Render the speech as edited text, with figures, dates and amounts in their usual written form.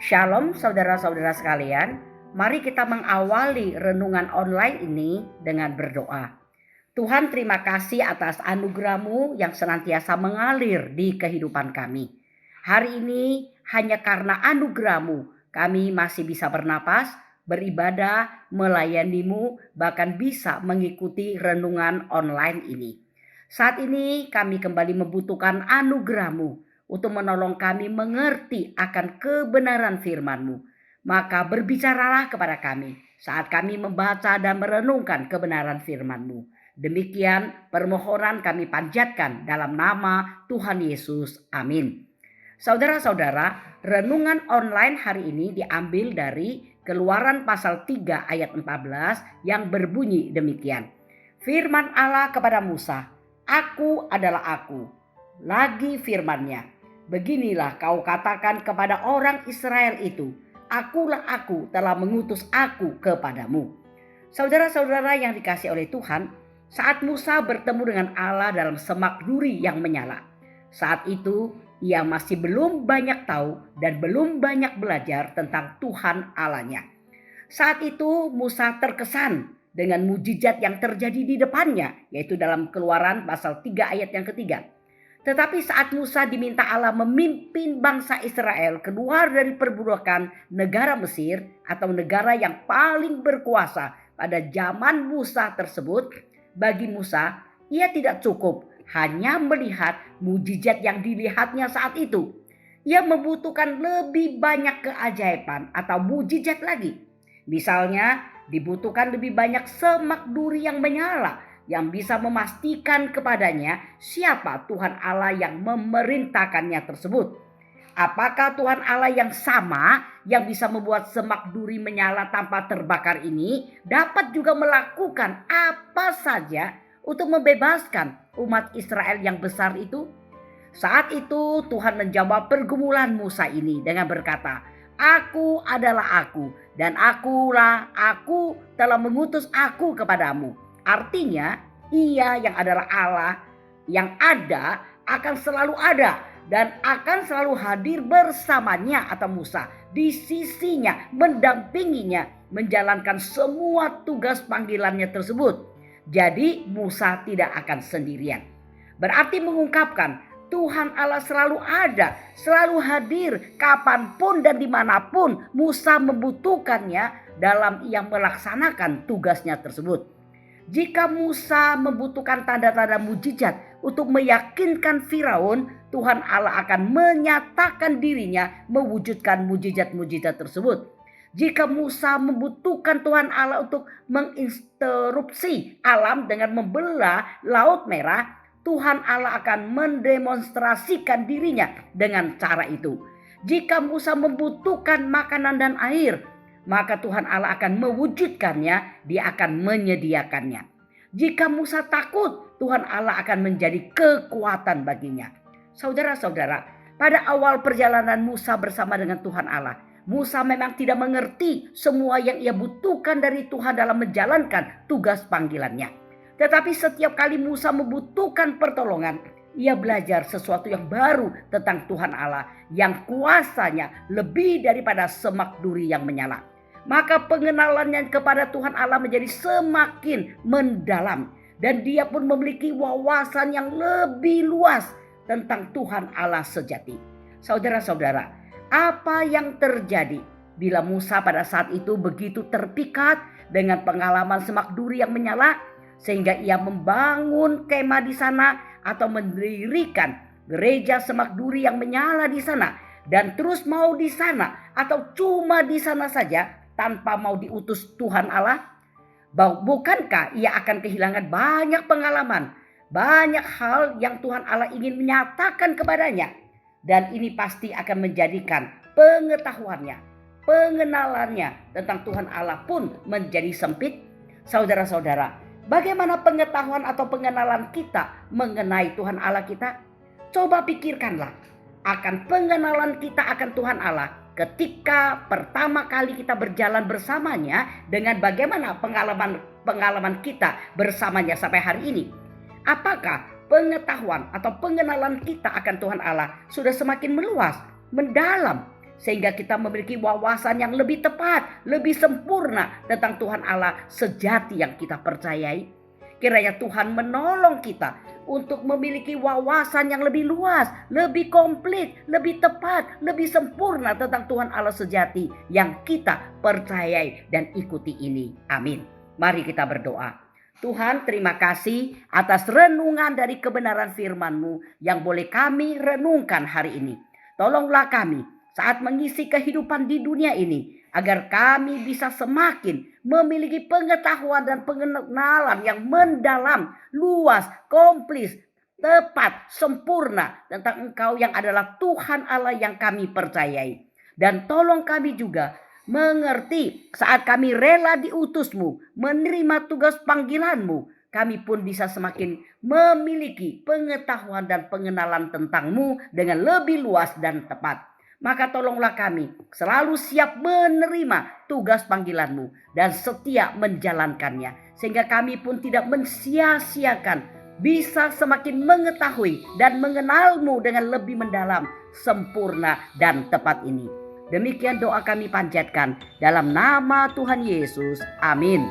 Shalom saudara-saudara sekalian, mari kita mengawali renungan online ini dengan berdoa. Tuhan, terima kasih atas anugerah-Mu yang senantiasa mengalir di kehidupan kami. Hari ini hanya karena anugerah-Mu kami masih bisa bernapas, beribadah, melayani-Mu, bahkan bisa mengikuti renungan online ini. Saat ini kami kembali membutuhkan anugerah-Mu untuk menolong kami mengerti akan kebenaran firman-Mu. Maka berbicaralah kepada kami saat kami membaca dan merenungkan kebenaran firman-Mu. Demikian permohonan kami panjatkan dalam nama Tuhan Yesus. Amin. Saudara-saudara, renungan online hari ini diambil dari Keluaran pasal 3 ayat 14 yang berbunyi demikian. Firman Allah kepada Musa, "Aku adalah aku." Lagi firman-Nya, "Beginilah kau katakan kepada orang Israel itu, akulah aku telah mengutus aku kepadamu." Saudara-saudara yang dikasihi oleh Tuhan, saat Musa bertemu dengan Allah dalam semak duri yang menyala, saat itu ia masih belum banyak tahu dan belum banyak belajar tentang Tuhan Allahnya. Saat itu Musa terkesan dengan mujizat yang terjadi di depannya, yaitu dalam Keluaran pasal 3 ayat yang ketiga. Tetapi saat Musa diminta Allah memimpin bangsa Israel keluar dari perbudakan negara Mesir atau negara yang paling berkuasa pada zaman Musa tersebut, bagi Musa ia tidak cukup hanya melihat mujizat yang dilihatnya saat itu. Ia membutuhkan lebih banyak keajaiban atau mujizat lagi. Misalnya dibutuhkan lebih banyak semak duri yang menyala yang bisa memastikan kepadanya siapa Tuhan Allah yang memerintahkannya tersebut. Apakah Tuhan Allah yang sama yang bisa membuat semak duri menyala tanpa terbakar ini dapat juga melakukan apa saja untuk membebaskan umat Israel yang besar itu? Saat itu Tuhan menjawab pergumulan Musa ini dengan berkata, "Aku adalah aku dan aku telah mengutus aku kepadamu." Artinya ia yang adalah Allah yang ada akan selalu ada dan akan selalu hadir bersamanya atau Musa di sisinya, mendampinginya menjalankan semua tugas panggilannya tersebut. Jadi Musa tidak akan sendirian. Berarti mengungkapkan Tuhan Allah selalu ada, selalu hadir kapanpun dan dimanapun Musa membutuhkannya dalam ia melaksanakan tugasnya tersebut. Jika Musa membutuhkan tanda-tanda mujizat untuk meyakinkan Firaun, Tuhan Allah akan menyatakan dirinya mewujudkan mujizat-mujizat tersebut. Jika Musa membutuhkan Tuhan Allah untuk menginterupsi alam dengan membelah Laut Merah, Tuhan Allah akan mendemonstrasikan dirinya dengan cara itu. Jika Musa membutuhkan makanan dan air, maka Tuhan Allah akan mewujudkannya, dia akan menyediakannya. Jika Musa takut, Tuhan Allah akan menjadi kekuatan baginya. Saudara-saudara, pada awal perjalanan Musa bersama dengan Tuhan Allah, Musa memang tidak mengerti semua yang ia butuhkan dari Tuhan dalam menjalankan tugas panggilannya. Tetapi setiap kali Musa membutuhkan pertolongan, ia belajar sesuatu yang baru tentang Tuhan Allah yang kuasanya lebih daripada semak duri yang menyala. Maka pengenalannya kepada Tuhan Allah menjadi semakin mendalam. Dan dia pun memiliki wawasan yang lebih luas tentang Tuhan Allah sejati. Saudara-saudara, apa yang terjadi bila Musa pada saat itu begitu terpikat dengan pengalaman semak duri yang menyala, sehingga ia membangun kemah di sana atau mendirikan gereja semak duri yang menyala di sana, dan terus mau di sana atau cuma di sana saja tanpa mau diutus Tuhan Allah? Bukankah ia akan kehilangan banyak pengalaman, banyak hal yang Tuhan Allah ingin menyatakan kepadanya? Dan ini pasti akan menjadikan pengetahuannya, pengenalannya tentang Tuhan Allah pun menjadi sempit. Saudara-saudara, bagaimana pengetahuan atau pengenalan kita mengenai Tuhan Allah kita? Coba pikirkanlah akan pengenalan kita akan Tuhan Allah ketika pertama kali kita berjalan bersamanya, dengan bagaimana pengalaman kita bersamanya sampai hari ini. Apakah pengetahuan atau pengenalan kita akan Tuhan Allah sudah semakin meluas, mendalam, sehingga kita memiliki wawasan yang lebih tepat, lebih sempurna tentang Tuhan Allah sejati yang kita percayai. Kiranya Tuhan menolong kita untuk memiliki wawasan yang lebih luas, lebih komplit, lebih tepat, lebih sempurna tentang Tuhan Allah sejati yang kita percayai dan ikuti ini. Amin. Mari kita berdoa. Tuhan, terima kasih atas renungan dari kebenaran firman-Mu yang boleh kami renungkan hari ini. Tolonglah kami saat mengisi kehidupan di dunia ini, agar kami bisa semakin memiliki pengetahuan dan pengenalan yang mendalam, luas, komplit, tepat, sempurna tentang Engkau yang adalah Tuhan Allah yang kami percayai. Dan tolong kami juga mengerti saat kami rela diutus-Mu, menerima tugas panggilan-Mu, kami pun bisa semakin memiliki pengetahuan dan pengenalan tentang-Mu dengan lebih luas dan tepat. Maka tolonglah kami selalu siap menerima tugas panggilan-Mu dan setia menjalankannya, sehingga kami pun tidak mensia-siakan, bisa semakin mengetahui dan mengenal-Mu dengan lebih mendalam, sempurna dan tepat ini. Demikian doa kami panjatkan dalam nama Tuhan Yesus. Amin.